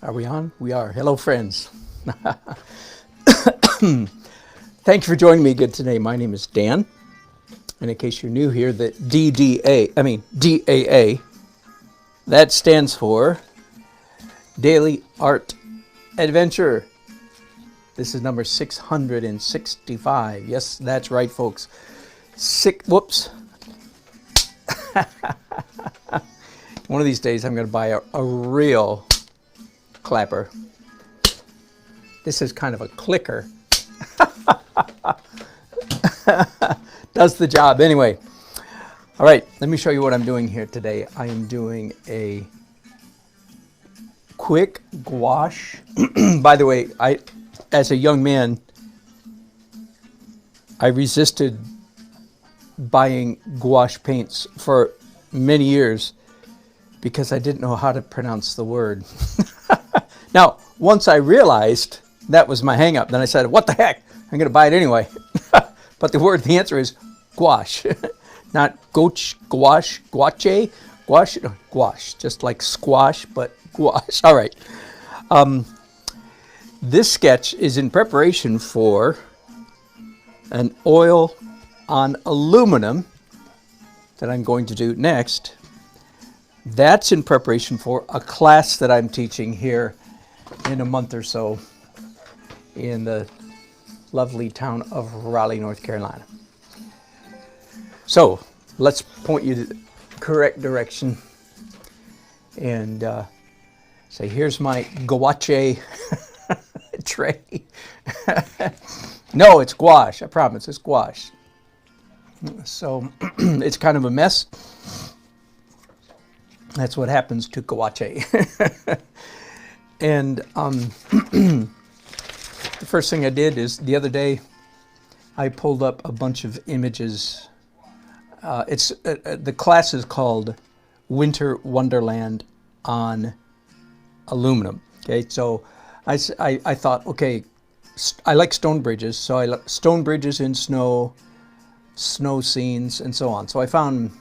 Are we on? We are. Hello, friends. Thank you for joining me again today. My name is Dan. And in case you're new here, the DAA, that stands for Daily Art Adventure. This is number 665. Yes, that's right, folks. Whoops. One of these days, I'm going to buy a real clapper. This is kind of a clicker. Does the job anyway. All right, let me show you what I'm doing here today. I am doing a quick gouache. By the way, as a young man, I resisted buying gouache paints for many years because I didn't know how to pronounce the word. Now, once I realized that was my hang-up, then I said, what the heck? I'm going to buy it anyway. But the answer is gouache. Not gouache, just like squash, but gouache. All right. This sketch is in preparation for an oil on aluminum that I'm going to do next. That's in preparation for a class that I'm teaching here in a month or so in the lovely town of Raleigh, North Carolina. So let's point you to the correct direction and say, here's my gouache tray. No, it's gouache. I promise, it's gouache. So it's kind of a mess. That's what happens to gouache. And the first thing I did is the other day I pulled up a bunch of images. The class is called Winter Wonderland on Aluminum. Okay, so I thought, okay, I like stone bridges, so I like stone bridges in snow scenes, and so on. So I found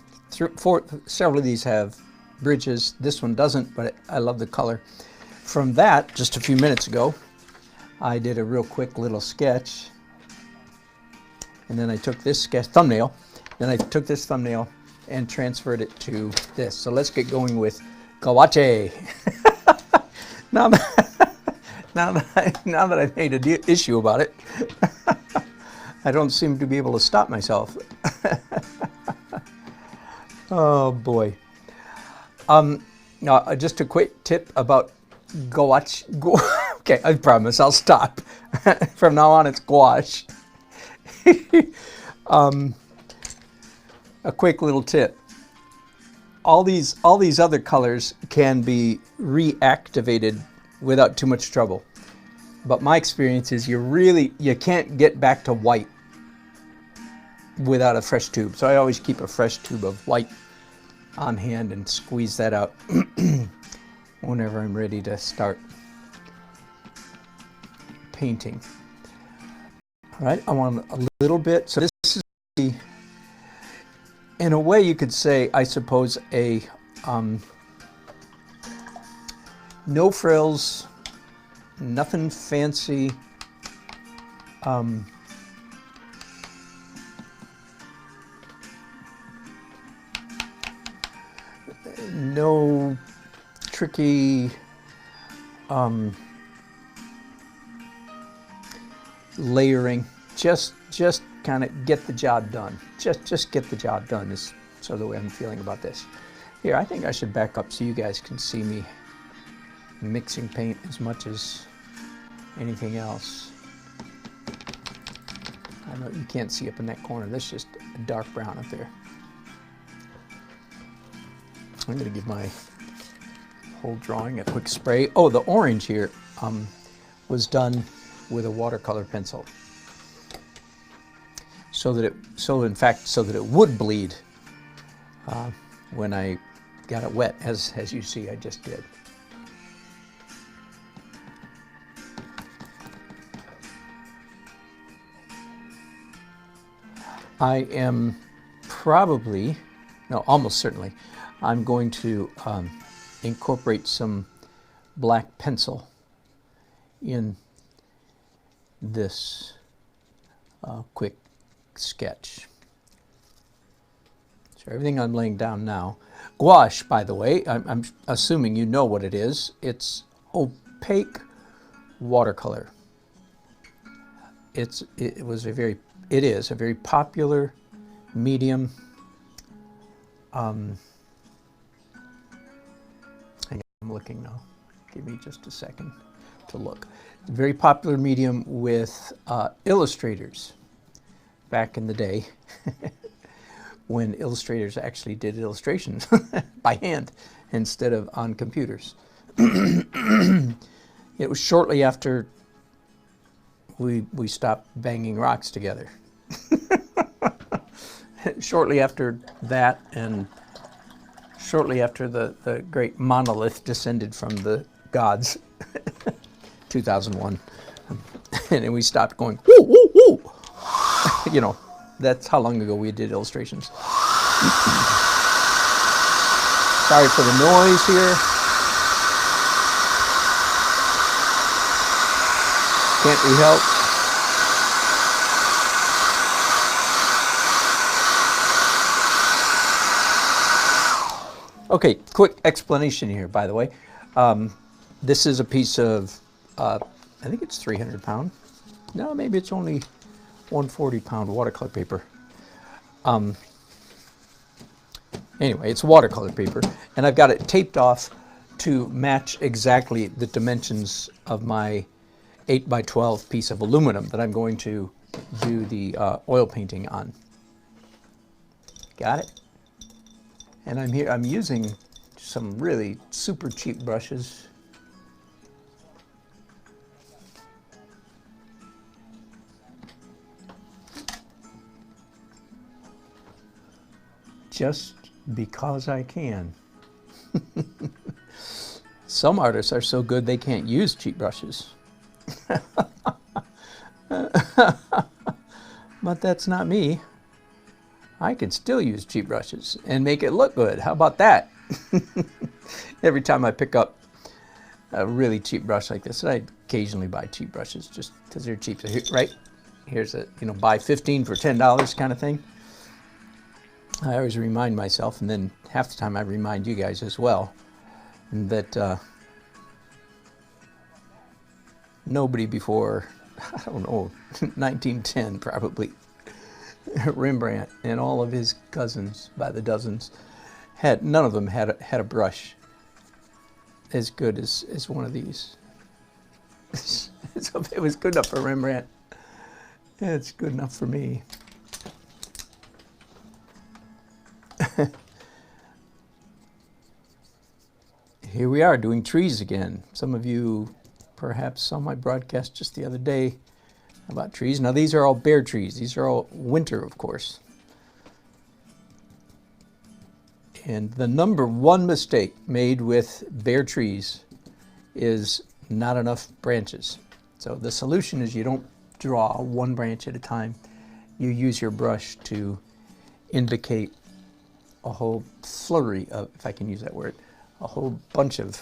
several of these have bridges. This one doesn't, but I love the color. From that, just a few minutes ago, I did a real quick little sketch, and then I took this thumbnail, and transferred it to this. So let's get going with gouache. now that I've made an issue about it, I don't seem to be able to stop myself. Oh boy. Now, just a quick tip about gouache. Okay, I promise I'll stop. From now on, it's gouache. A quick little tip. All these other colors can be reactivated without too much trouble. But my experience is you can't get back to white without a fresh tube. So I always keep a fresh tube of white on hand and squeeze that out whenever I'm ready to start painting. All right, I want a little bit. So this is, in a way, you could say, I suppose, a no frills, nothing fancy. No tricky layering. Just kind of get the job done. Just get the job done is sort of the way I'm feeling about this. Here, I think I should back up so you guys can see me mixing paint as much as anything else. I know you can't see up in that corner. That's just a dark brown up there. I'm going to give my whole drawing a quick spray. Oh, the orange here was done with a watercolor pencil, so that it would bleed when I got it wet, as you see I just did. I am almost certainly, I'm going to incorporate some black pencil in this quick sketch. So everything I'm laying down now. Gouache, by the way, I'm assuming you know what it is. It's opaque watercolor. It is a very popular medium. Hang on, I'm looking now. Give me just a second to look. Very popular medium with illustrators back in the day when illustrators actually did illustrations by hand instead of on computers. It was shortly after we stopped banging rocks together. Shortly after that, and shortly after the great monolith descended from the gods, 2001, and then we stopped going, woo, woo, woo. You know, that's how long ago we did illustrations. Sorry for the noise here. Can't be helped. Okay, quick explanation here, by the way. This is a piece of, I think it's 300 pound. No, maybe it's only 140 pound watercolor paper. Anyway, it's watercolor paper, and I've got it taped off to match exactly the dimensions of my 8x12 piece of aluminum that I'm going to do the oil painting on. Got it? And I'm using some really super cheap brushes. Just because I can. Some artists are so good they can't use cheap brushes. But that's not me. I can still use cheap brushes and make it look good. How about that? Every time I pick up a really cheap brush like this, and I occasionally buy cheap brushes just because they're cheap. So here, right? Here's a, buy 15 for $10 kind of thing. I always remind myself, and then half the time I remind you guys as well, that nobody before, I don't know, 1910 probably, Rembrandt and all of his cousins by the dozens, none of them had a brush as good as one of these. So if it was good enough for Rembrandt, it's good enough for me. Here we are doing trees again. Some of you perhaps saw my broadcast just the other day about trees. Now these are all bare trees. These are all winter, of course. And the number one mistake made with bare trees is not enough branches. So the solution is you don't draw one branch at a time. You use your brush to indicate a whole flurry of, if I can use that word, a whole bunch of.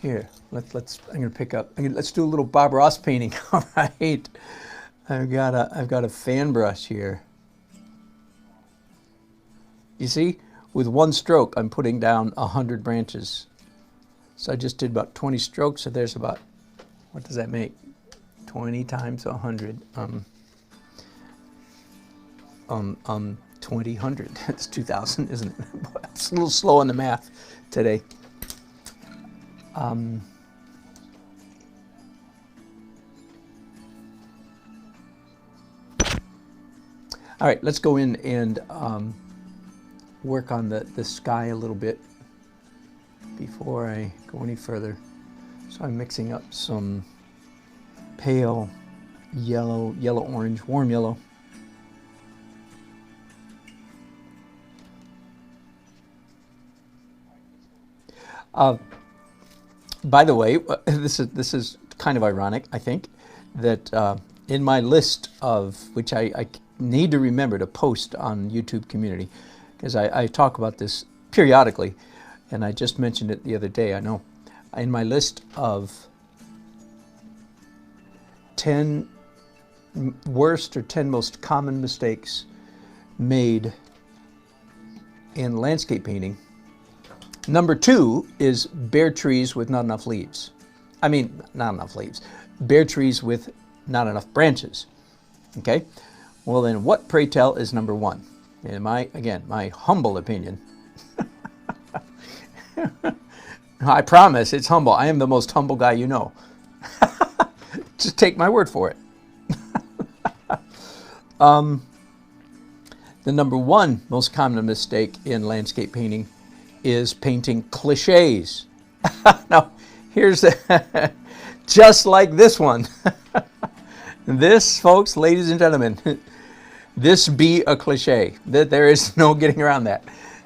Here, I'm gonna pick up. Let's do a little Bob Ross painting. All right, I've got a fan brush here. You see, with one stroke, I'm putting down 100 branches. So I just did about 20 strokes. So there's about, what does that make? 20 times 100. 2,000. That's 2,000, isn't it? It's a little slow on the math today. All right, let's go in and work on the sky a little bit before I go any further. So I'm mixing up some pale yellow, yellow-orange, warm yellow. By the way, this is kind of ironic, I think, that in my list of, which I need to remember to post on YouTube community, because I talk about this periodically, and I just mentioned it the other day, I know. in my list of 10 worst or 10 most common mistakes made in landscape painting, number 2 is bare trees with not enough leaves. I mean, not enough leaves. Bare trees with not enough branches. Okay? Well then, what, pray tell, is number 1? In my humble opinion. I promise, it's humble. I am the most humble guy you know. Just take my word for it. The number 1 most common mistake in landscape painting is painting cliches. Now, here's just like this one. This, folks, ladies and gentlemen, this be a cliche. There is no getting around that.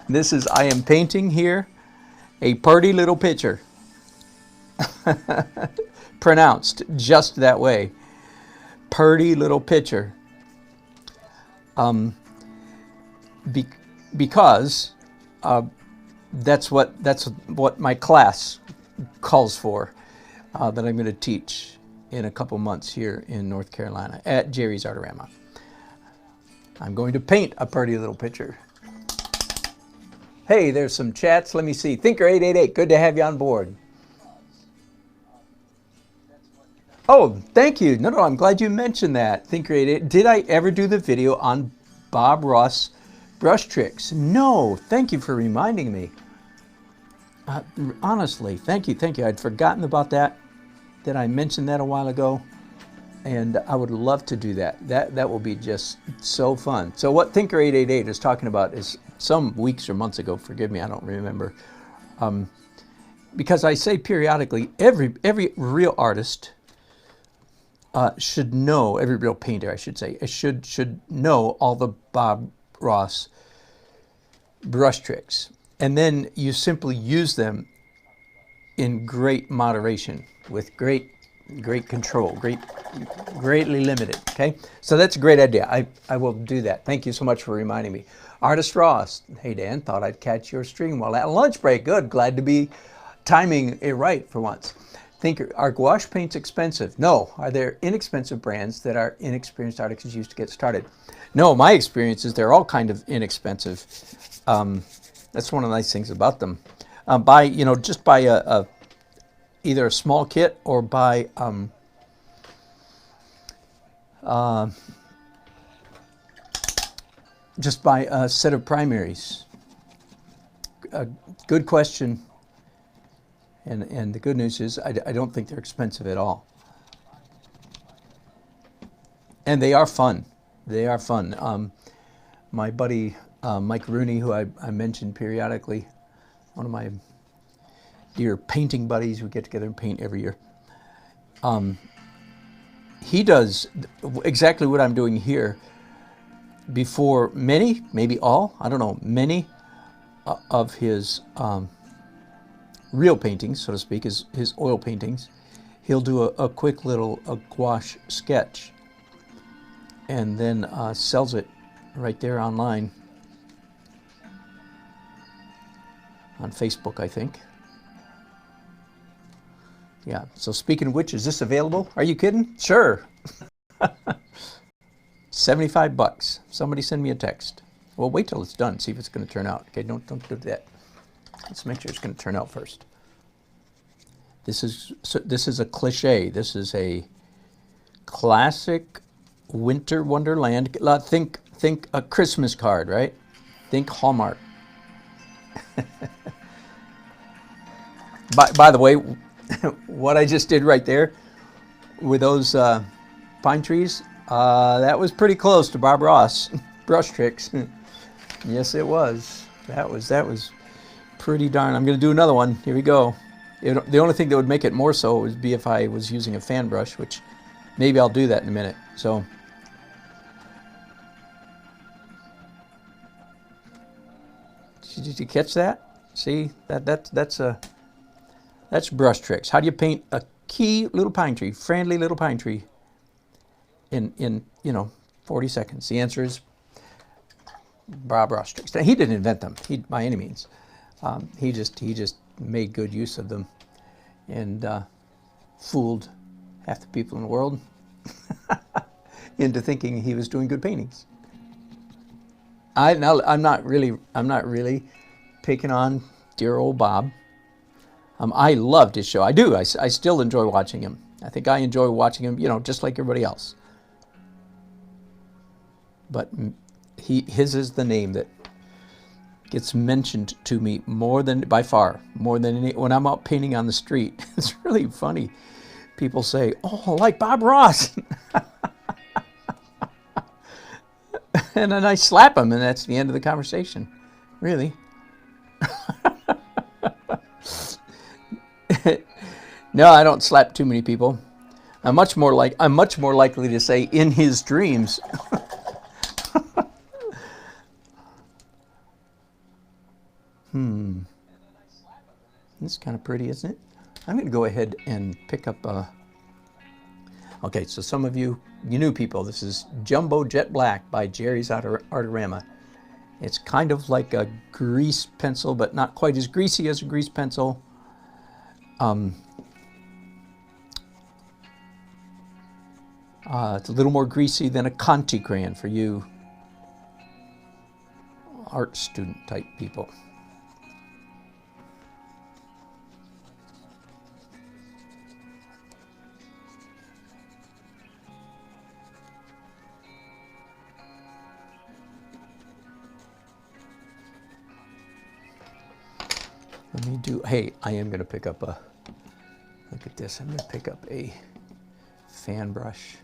This is, I am painting here a pretty little picture. Pronounced just that way. Pretty little picture. Because that's what my class calls for, that I'm going to teach in a couple months here in North Carolina at Jerry's Artorama. I'm going to paint a pretty little picture. Hey, there's some chats. Let me see. Thinker888, good to have you on board. Oh, thank you. No, I'm glad you mentioned that. Thinker888. Did I ever do the video on Bob Ross brush tricks? No. Thank you for reminding me. Honestly, thank you. I'd forgotten about that. That I mentioned that a while ago, and I would love to do that. That will be just so fun. So what Thinker888 is talking about is some weeks or months ago. Forgive me, I don't remember. Because I say periodically, every real artist should know, every real painter, I should say, should know all the Bob Ross brush tricks, and then you simply use them in great moderation, with great control, greatly limited. Okay, so that's a great idea. I will do that. Thank you so much for reminding me. Artist Ross, hey Dan, thought I'd catch your stream while at lunch break. Good, glad to be timing it right for once. Are gouache paints expensive? No. Are there inexpensive brands that our inexperienced artists use to get started? No, my experience is they're all kind of inexpensive. That's one of the nice things about them. Just buy either a small kit or buy just buy a set of primaries. Good question. And the good news is I don't think they're expensive at all. And they are fun. They are fun. My buddy Mike Rooney, who I mentioned periodically, one of my dear painting buddies, we get together and paint every year. He does exactly what I'm doing here before many, maybe all, I don't know, many of his real paintings, so to speak, his oil paintings. He'll do a quick little gouache sketch and then sells it right there online on Facebook, I think. Yeah, so speaking of which, is this available? Are you kidding? Sure. 75 bucks. Somebody send me a text. Well, wait till it's done, see if it's going to turn out. Okay, don't do that. Let's make sure it's going to turn out first. This is a cliche. This is a classic winter wonderland. Think a Christmas card, right? Think Hallmark. By the way, what I just did right there with those pine trees, that was pretty close to Bob Ross brush tricks. Yes, it was. That was pretty darn. I'm going to do another one. Here we go. The only thing that would make it more so would be if I was using a fan brush, which maybe I'll do that in a minute. So, did you catch that? See, that's brush tricks. How do you paint a key little pine tree, friendly little pine tree, in 40 seconds? The answer is Bob Ross tricks. Now, he didn't invent them, by any means. He just made good use of them and fooled half the people in the world into thinking he was doing good paintings. I'm not really picking on dear old Bob. I loved his show. I do. I still enjoy watching him. I think I enjoy watching him, just like everybody else. But his is the name that gets mentioned to me by far more than any, when I'm out painting on the street. It's really funny. People say, "Oh, like Bob Ross," and then I slap him, and that's the end of the conversation. Really. No, I don't slap too many people. I'm much more likely to say in his dreams. This is kind of pretty, isn't it? I'm going to go ahead and pick up okay, so some of you new people, this is Jumbo Jet Black by Jerry's Artorama. It's kind of like a grease pencil, but not quite as greasy as a grease pencil. It's a little more greasy than a Conti crayon for you art student type people. Hey, I am going to pick up look at this, I'm going to pick up a fan brush.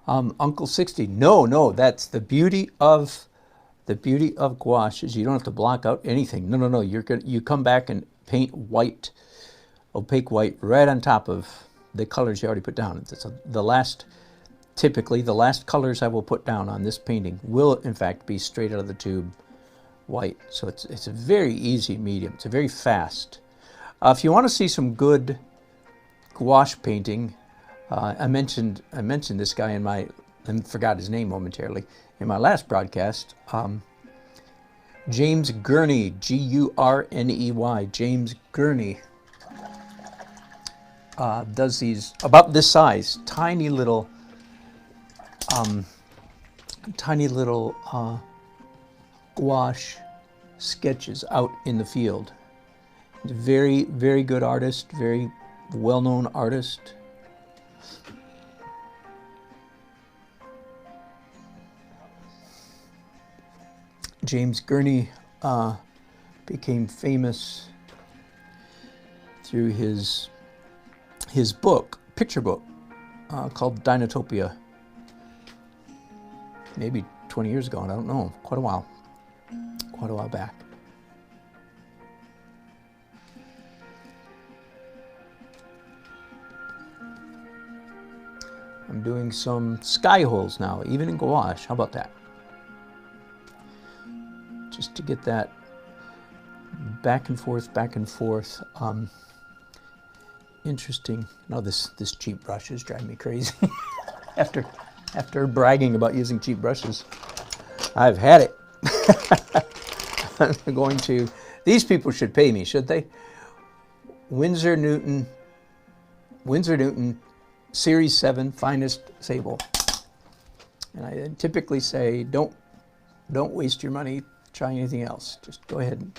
Uncle 60, no, that's the beauty of gouache is you don't have to block out anything. No, you come back and paint white, opaque white, right on top of the colors you already put down. Typically the last colors I will put down on this painting will in fact be straight out of the tube white. So it's a very easy medium. It's a very fast. If you want to see some good gouache painting, I mentioned this guy I forgot his name momentarily in my last broadcast. James Gurney, Gurney. James Gurney does these about this size, tiny little gouache sketches out in the field. He's a very, very good artist, very well-known artist. James Gurney became famous through his picture book called Dinotopia. Maybe 20 years ago, I don't know, quite a while back. I'm doing some sky holes now, even in gouache. How about that? Just to get that back and forth. Interesting. No, this cheap brush is driving me crazy. After bragging about using cheap brushes, I've had it. I'm going to. These people should pay me, should they? Winsor Newton Series 7 finest sable. And I typically say, don't waste your money trying anything else. Just go ahead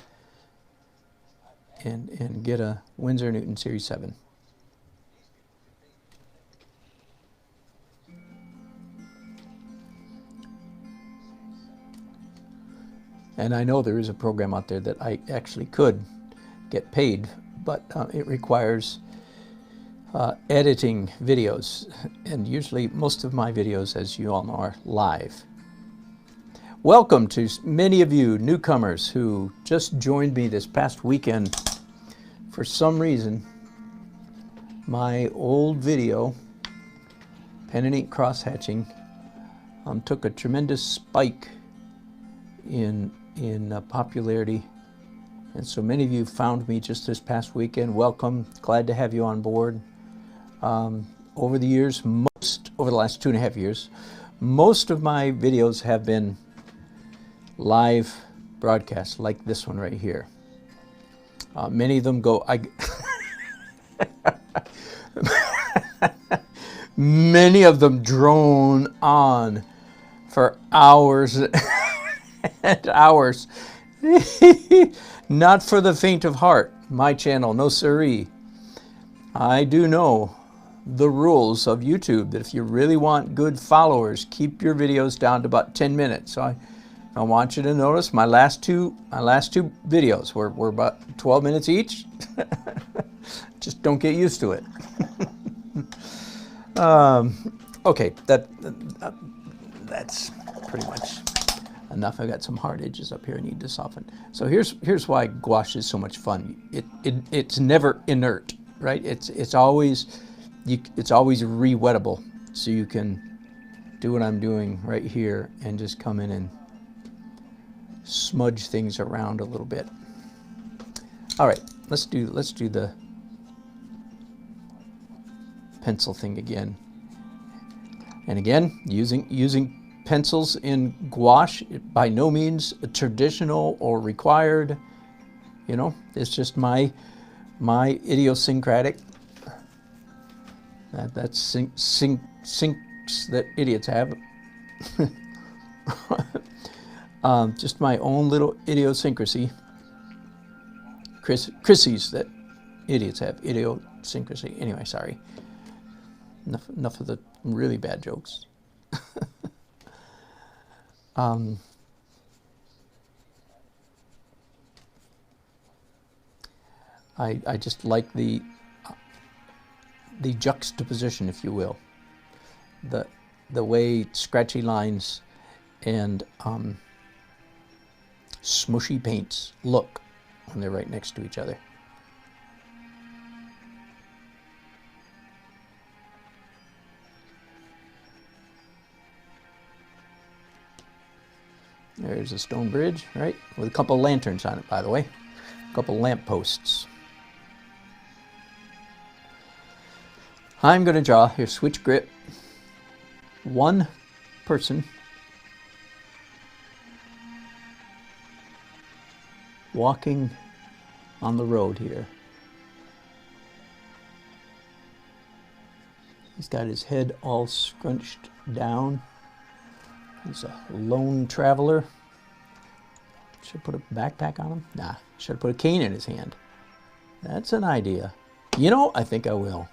and get a Winsor Newton Series 7. And I know there is a program out there that I actually could get paid, but it requires editing videos. And usually most of my videos, as you all know, are live. Welcome to many of you newcomers who just joined me this past weekend. For some reason, my old video, pen and ink cross-hatching, took a tremendous spike in popularity, and so many of you found me just this past weekend. Welcome, glad to have you on board. Over the years, over the last 2.5 years, most of my videos have been live broadcasts like this one right here. Many of them go, many of them drone on for hours and hours. Not for the faint of heart. My channel, no siree. I do know the rules of YouTube, that if you really want good followers, keep your videos down to about 10 minutes. So I want you to notice my last two videos were about 12 minutes each. Just don't get used to it. Okay, that's pretty much enough. I got some hard edges up here I need to soften. So here's why gouache is so much fun. It's never inert, right? It's always re-wettable. So you can do what I'm doing right here and just come in and smudge things around a little bit. All right, let's do the pencil thing again. And again, using pencils in gouache, by no means traditional or required. You know, it's just my idiosyncratic. That's sinks that idiots have. Just my own little idiosyncrasy. Chrissy's that idiots have, idiosyncrasy. Anyway, sorry. Enough of the really bad jokes. I just like the juxtaposition, if you will, the way scratchy lines and smushy paints look when they're right next to each other. There's a stone bridge, right? With a couple lanterns on it, by the way. A couple lamp posts. I'm going to draw, here, switch grip. One person walking on the road here. He's got his head all scrunched down. He's a lone traveler. Should I put a backpack on him? Nah, should I put a cane in his hand? That's an idea. You know, I think I will.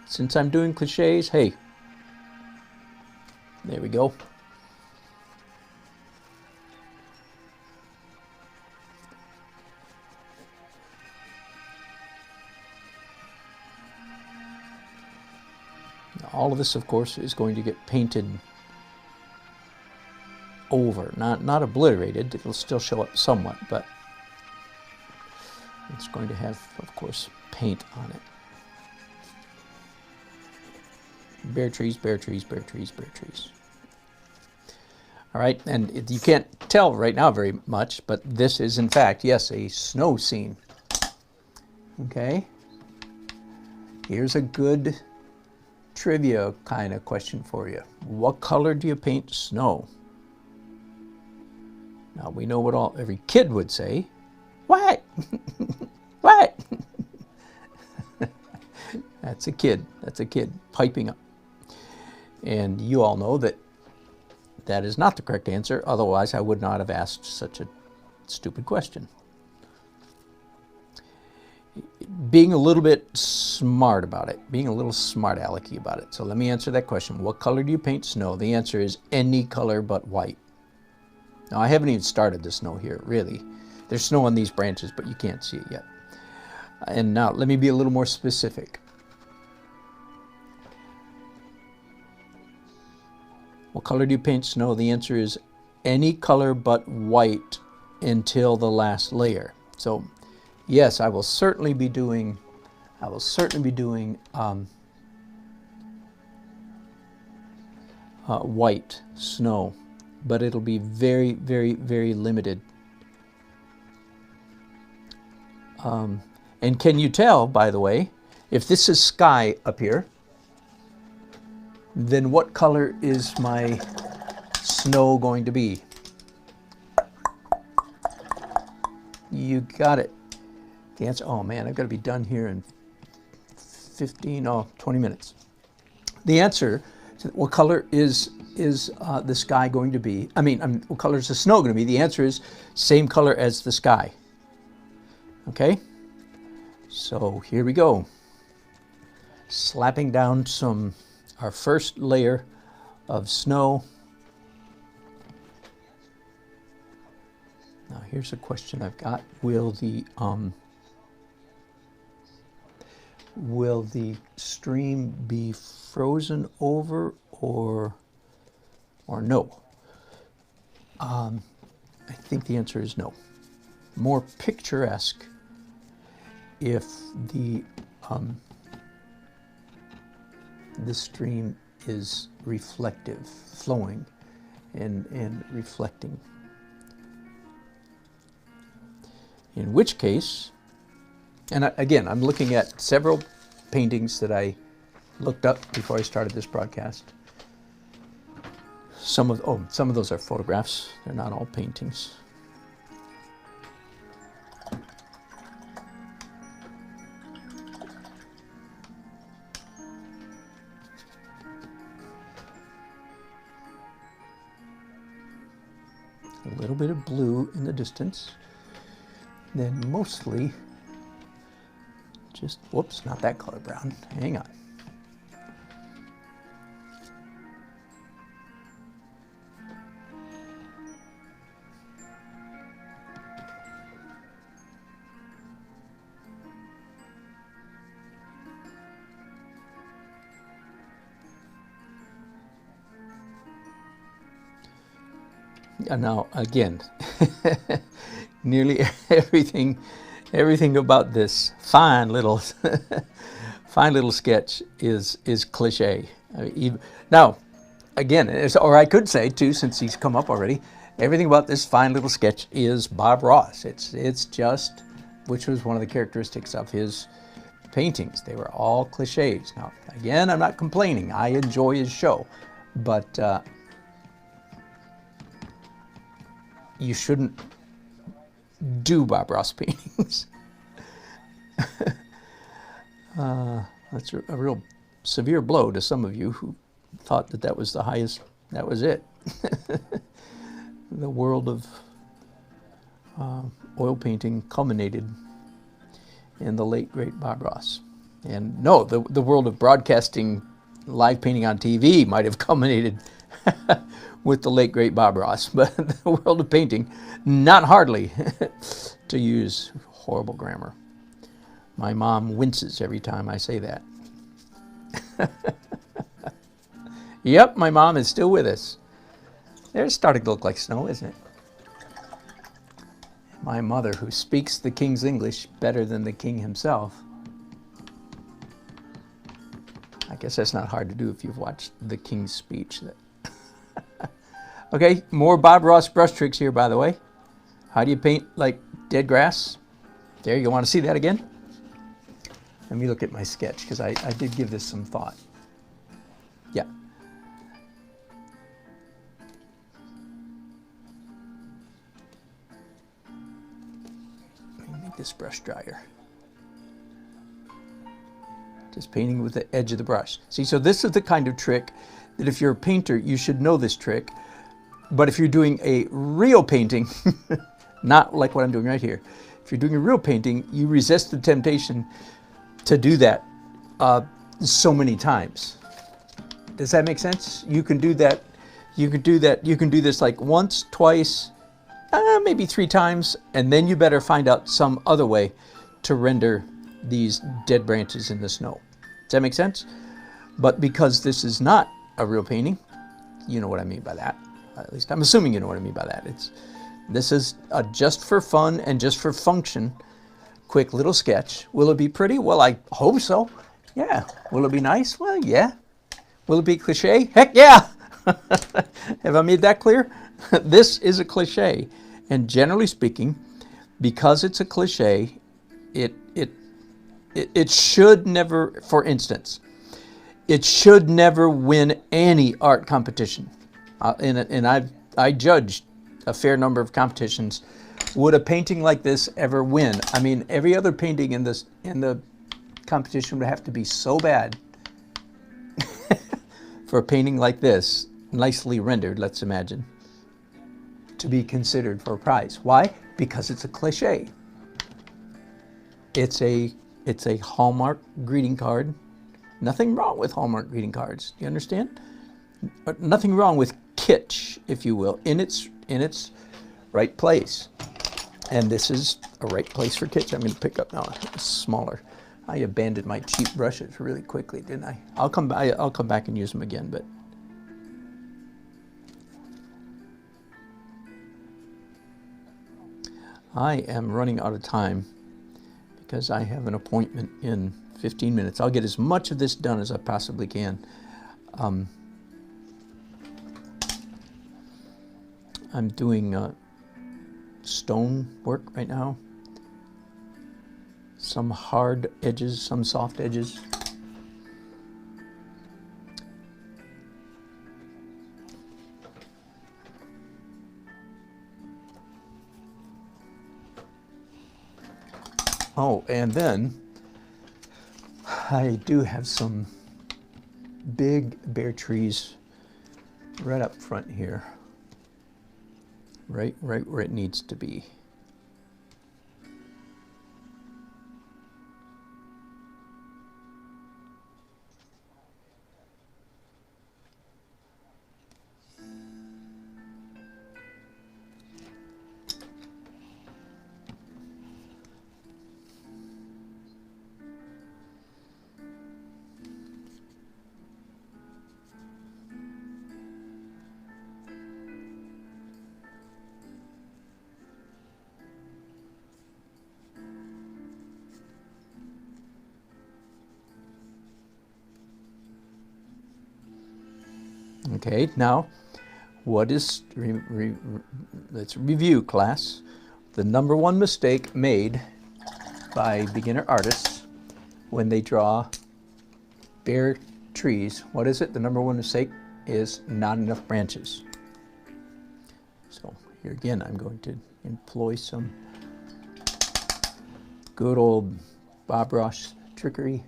Since I'm doing cliches, hey, there we go. Now, all of this, of course, is going to get painted over, not obliterated. It'll still show up somewhat, but it's going to have, of course, paint on it. Bare trees, bare trees, bare trees, bare trees. All right, and you can't tell right now very much, but this is, in fact, yes, a snow scene. Okay. Here's a good trivia kind of question for you. What color do you paint snow? Now, we know what every kid would say. What? What? That's a kid. That's a kid piping up. And you all know that that is not the correct answer. Otherwise, I would not have asked such a stupid question. Being a little bit smart about it. Being a little smart alecky about it. So let me answer that question. What color do you paint snow? The answer is any color but white. Now, I haven't even started the snow here, really. There's snow on these branches, but you can't see it yet. And now, let me be a little more specific. What color do you paint snow? The answer is any color but white until the last layer. So, yes, I will certainly be doing white snow, but it'll be very, very, very limited. And can you tell, by the way, if this is sky up here, then what color is my snow going to be? You got it. The answer, oh man, I've got to be done here in 20 minutes. The answer to what color is the sky going to be? What color is the snow going to be? The answer is same color as the sky. Okay? So here we go. Slapping down our first layer of snow. Now here's a question I've got. Will the stream be frozen over or no? I think the answer is no. More picturesque if the stream is reflective, flowing and reflecting. In which case, and again, I'm looking at several paintings that I looked up before I started this broadcast. Some of those are photographs. They're not all paintings. A little bit of blue in the distance. Then mostly just, whoops, not that color brown. Hang on. Now, again, nearly everything about this fine little sketch is cliche. Now, again, or I could say too, since he's come up already, everything about this fine little sketch is Bob Ross. It's just, which was one of the characteristics of his paintings. They were all cliches. Now, again, I'm not complaining. I enjoy his show, but you shouldn't do Bob Ross paintings. That's a real severe blow to some of you who thought that was the highest, that was it. The world of oil painting culminated in the late, great Bob Ross. And no, the world of broadcasting live painting on TV might have culminated with the late, great Bob Ross, but the world of painting, not hardly, to use horrible grammar. My mom winces every time I say that. Yep, my mom is still with us. It's starting to look like snow, isn't it? My mother, who speaks the king's English better than the king himself. I guess that's not hard to do if you've watched the king's speech. Okay, more Bob Ross brush tricks here, by the way. How do you paint like dead grass? There, you want to see that again? Let me look at my sketch, because I did give this some thought. Yeah. Let me make this brush drier. Just painting with the edge of the brush. See, so this is the kind of trick that if you're a painter, you should know this trick. But if you're doing a real painting, not like what I'm doing right here, if you're doing a real painting, you resist the temptation to do that so many times. Does that make sense? You can do that. You can do that. You can do this like once, twice, maybe 3 times, and then you better find out some other way to render these dead branches in the snow. Does that make sense? But because this is not a real painting, you know what I mean by that. At least I'm assuming you know what I mean by that. This is just for fun and just for function, quick little sketch. Will it be pretty? Well, I hope so. Yeah. Will it be nice? Well, yeah. Will it be cliche? Heck yeah. Have I made that clear? This is a cliche. And generally speaking, because it's a cliche, it should never, for instance, it should never win any art competition. And I judged a fair number of competitions Would a painting like this ever win? I mean, every other painting in the competition would have to be so bad for a painting like this, nicely rendered, let's imagine, to be considered for a prize. Why? Because it's a cliche. It's a Hallmark greeting card. Nothing wrong with Hallmark greeting cards. Do you understand? Nothing wrong with kitsch, if you will, in its right place. And this is a right place for kitsch. I'm going to pick up now a smaller. I abandoned my cheap brushes really quickly, didn't I? I'll come back and use them again, but I am running out of time because I have an appointment in 15 minutes. I'll get as much of this done as I possibly can. I'm doing stone work right now. Some hard edges, some soft edges. Oh, and then I do have some big bare trees right up front here. Right where it needs to be. Okay, now what is, let's review, class. The number one mistake made by beginner artists when they draw bare trees, what is it? The number one mistake is not enough branches. So here again, I'm going to employ some good old Bob Ross trickery.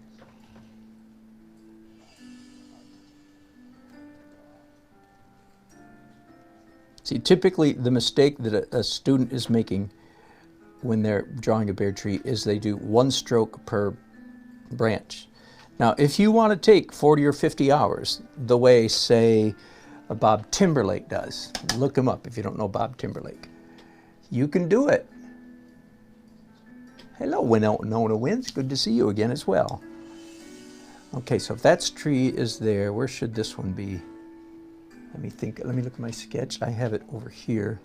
See, typically the mistake that a student is making when they're drawing a bare tree is they do one stroke per branch. Now, if you want to take 40 or 50 hours, the way, say, Bob Timberlake does, look him up if you don't know Bob Timberlake, you can do it. Hello, Winona Wins. Good to see you again as well. Okay, so if that tree is there, where should this one be? Let me think. Let me look at my sketch. I have it over here.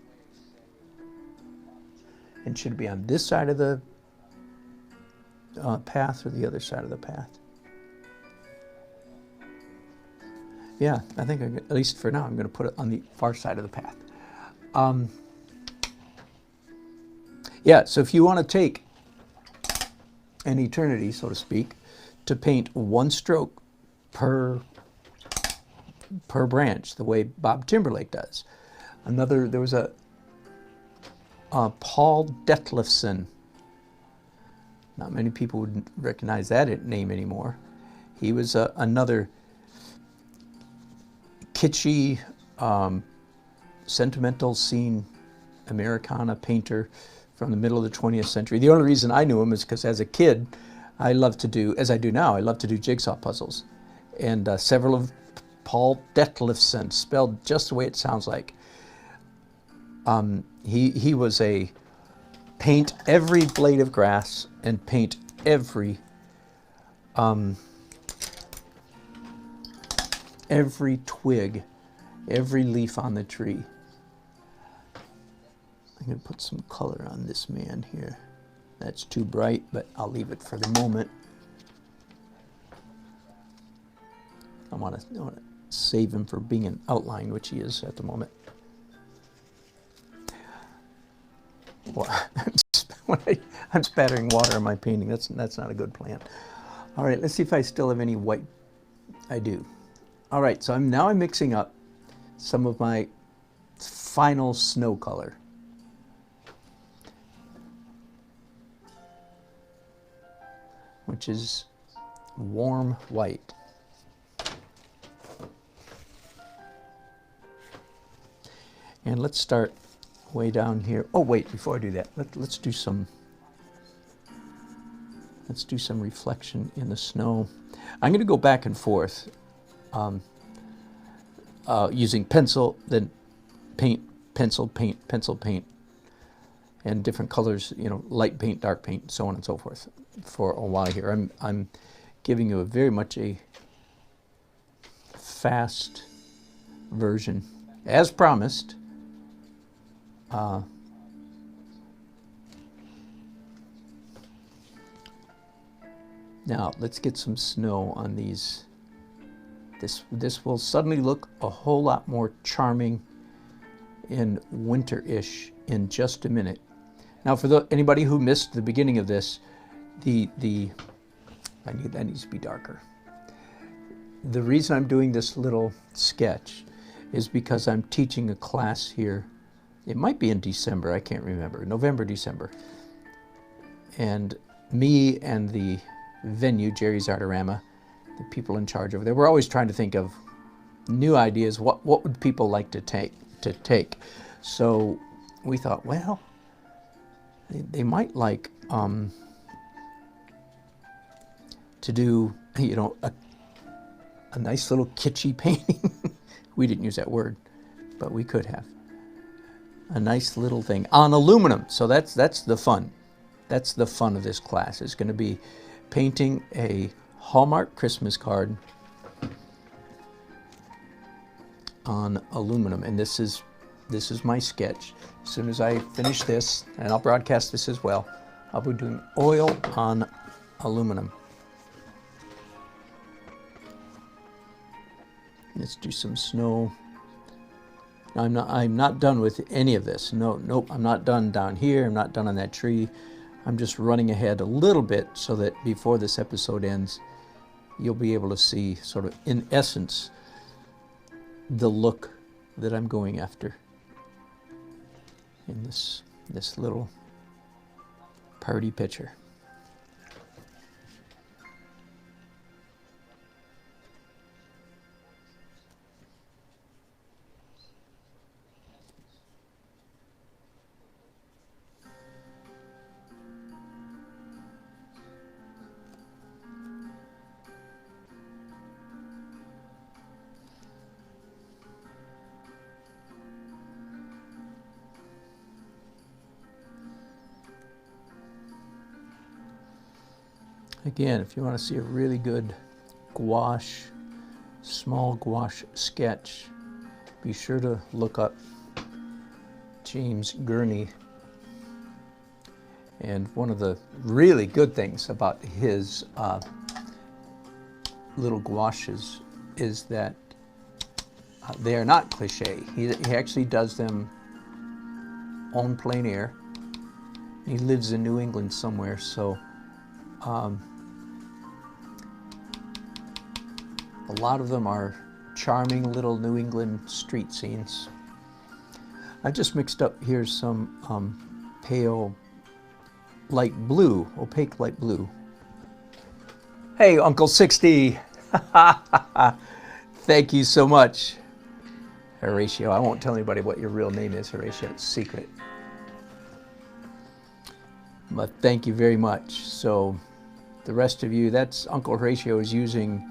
And should it be on this side of the path or the other side of the path? Yeah, I think at least for now, I'm going to put it on the far side of the path. Yeah, so if you want to take an eternity, so to speak, to paint one stroke per branch, the way Bob Timberlake does. There was a Paul Detlefsen. Not many people would recognize that name anymore. He was another kitschy, sentimental scene Americana painter from the middle of the 20th century. The only reason I knew him is because as a kid, I loved to do, as I do now, I love to do jigsaw puzzles. And several of Paul Detlefsen, spelled just the way it sounds like. He was a paint every blade of grass and paint every twig, every leaf on the tree. I'm going to put some color on this man here. That's too bright, but I'll leave it for the moment. I want to save him for being an outline, which he is at the moment. Well, I'm spattering water on my painting. That's not a good plan. All right, let's see if I still have any white. I do. All right, so I'm mixing up some of my final snow color. which is warm white. And let's start way down here. Oh wait, before I do that, let's do some reflection in the snow. I'm going to go back and forth using pencil, then paint, pencil, paint, pencil, paint, and different colors, you know, light paint, dark paint, so on and so forth, for a while here. I'm giving you very much a fast version, as promised. Now let's get some snow on these. This will suddenly look a whole lot more charming and winter-ish in just a minute. Now, for anybody who missed the beginning of this, that needs to be darker. The reason I'm doing this little sketch is because I'm teaching a class here. It might be in December, I can't remember, November, December. And me and the venue, Jerry's Artorama, the people in charge over there, we're always trying to think of new ideas. What would people like to take? So we thought, well, they might like to do, you know, a nice little kitschy painting. We didn't use that word, but we could have. A nice little thing on aluminum. So that's the fun. That's the fun of this class. It's going to be painting a Hallmark Christmas card on aluminum. And this is my sketch. As soon as I finish this, and I'll broadcast this as well, I'll be doing oil on aluminum. Let's do some snow. I'm not done with any of this. Nope, I'm not done down here. I'm not done on that tree. I'm just running ahead a little bit so that before this episode ends, you'll be able to see sort of, in essence, the look that I'm going after in this little party picture. Again, if you want to see a really good gouache, small gouache sketch, be sure to look up James Gurney. And one of the really good things about his little gouaches is that they are not cliche. He actually does them on plein air. He lives in New England somewhere, so a lot of them are charming little New England street scenes. I just mixed up here some pale light blue, opaque light blue. Hey, Uncle 60. Thank you so much, Horatio. I won't tell anybody what your real name is, Horatio. It's secret. But thank you very much. So the rest of you, that's Uncle Horatio is using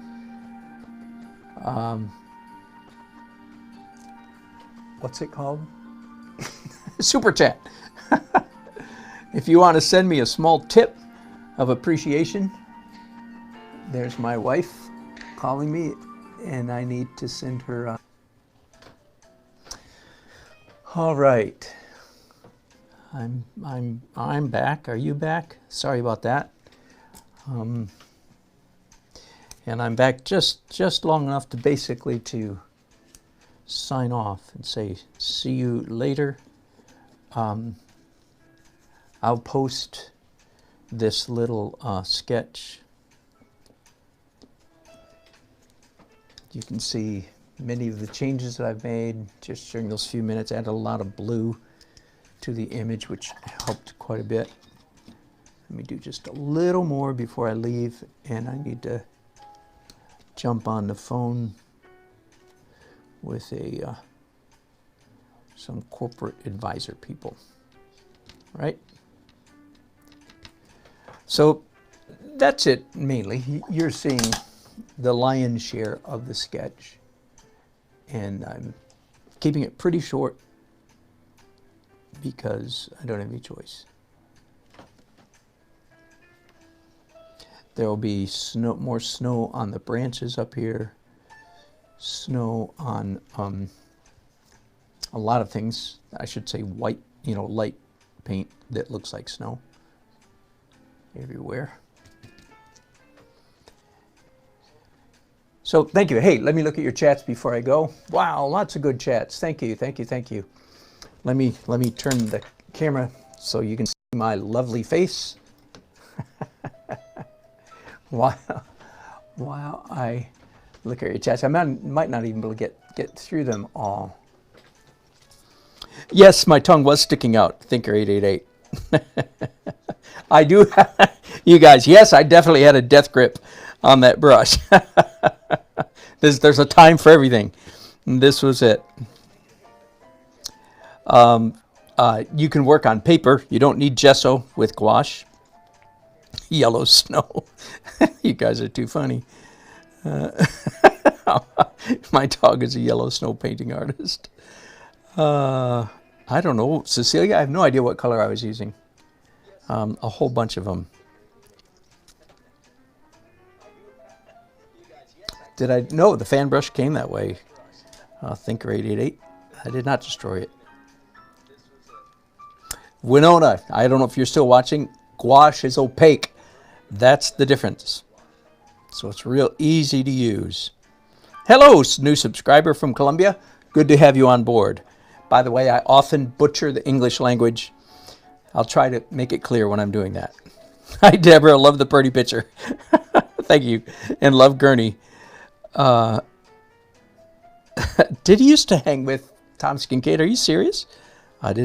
what's it called? Super Chat. If you want to send me a small tip of appreciation, there's my wife calling me, and I need to send her. All right. I'm back. Are you back? Sorry about that. And I'm back just long enough to basically to sign off and say see you later. I'll post this little sketch. You can see many of the changes that I've made just during those few minutes. I added a lot of blue to the image, which helped quite a bit. Let me do just a little more before I leave, and I need to jump on the phone with some corporate advisor people, right? So that's it mainly. You're seeing the lion's share of the sketch, and I'm keeping it pretty short because I don't have any choice. There will be snow, more snow on the branches up here, snow on a lot of things. I should say white, light paint that looks like snow everywhere. So thank you. Hey, let me look at your chats before I go. Wow, lots of good chats. Thank you, thank you, thank you. Let me turn the camera so you can see my lovely face. While I look at your chats. I might not even be able to get through them all. Yes, my tongue was sticking out, Thinker888. I do, you guys, yes, I definitely had a death grip on that brush. There's a time for everything. And this was it. You can work on paper. You don't need gesso with gouache. Yellow snow. You guys are too funny. My dog is a yellow snow painting artist. I don't know, Cecilia, I have no idea what color I was using. A whole bunch of them. Did I? No, the fan brush came that way. Thinker888. I did not destroy it. Winona, I don't know if you're still watching. Gouache is opaque. That's the difference. So it's real easy to use. Hello, new subscriber from Colombia. Good to have you on board. By the way, I often butcher the English language. I'll try to make it clear when I'm doing that. Hi, Deborah. Love the pretty picture. Thank you. And love Gurney. Did he used to hang with Tom Kincaid? Are you serious? I didn't.